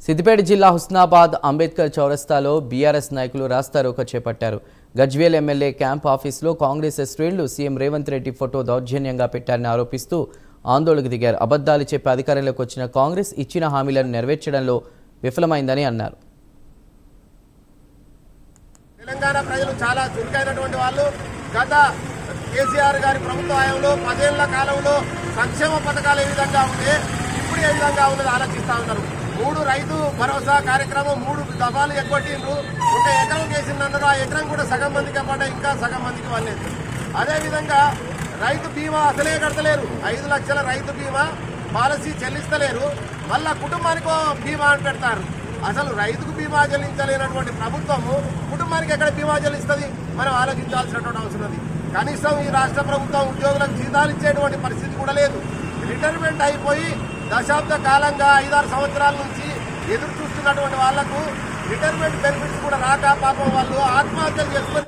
సిద్దిపేట జిల్లా హుస్నాబాద్ అంబేద్కర్ చౌరస్తాలో బీఆర్ఎస్ నాయకులు రాస్తారోకో చేపట్టారు. గజ్వేల్ ఎమ్మెల్యే క్యాంప్ ఆఫీసులో కాంగ్రెస్ శ్రేణులు సీఎం రేవంత్ రెడ్డి ఫోటో దౌర్జన్యంగా పెట్టారని ఆరోపిస్తూ ఆందోళనకు దిగారు. అబద్ధాలు చెప్పి అధికారంలోకి వచ్చిన కాంగ్రెస్ ఇచ్చిన హామీలను నెరవేర్చడంలో విఫలమైందని అన్నారు. తెలంగాణ ప్రజలు చాలా చురుకైనటువంటి వాళ్ళు. గత కేసీఆర్ గారి ప్రభుత్వ హయాంలో 10 ఏళ్ల కాలంలో సంక్షేమ పథకాలు ఏ విధంగా ఉంటే ఇప్పుడు ఏ విధంగా ఉన్నది ఆలోచిస్తా ఉన్నారు. 3 రైతు భరోసా కార్యక్రమం 3 దఫాలు ఎగ్గొట్టిండ్రు. ఒక ఎకరం వేసిందన్నారు. ఆ ఎకరం కూడా సగం మందికి పడ్డా, ఇంకా సగం మందికి వాళ్ళేది. అదేవిధంగా రైతు బీమా అసలే కడతలేరు. 5 లక్షల రైతు బీమా పాలసీ చెల్లిస్తలేరు. మళ్ళా కుటుంబానికి బీమా అని పెడతారు. అసలు రైతుకు బీమా చెల్లించలేనటువంటి ప్రభుత్వము కుటుంబానికి ఎక్కడ బీమా చెల్లిస్తుంది? మనం ఆలోచించాల్సినటువంటి అవసరం ఉంది. కనీసం ఈ రాష్ట్ర ప్రభుత్వం ఉద్యోగులకు జీతాలు ఇచ్చేటువంటి పరిస్థితి కూడా లేదు. రిటైర్మెంట్ అయిపోయి దశాబ్ద కాలంగా 5-6 సంవత్సరాల నుంచి ఎదురు చూస్తున్నటువంటి వాళ్లకు రిటైర్మెంట్ బెనిఫిట్స్ కూడా రాక పాపం వాళ్ళు ఆత్మహత్యలు చేసుకొని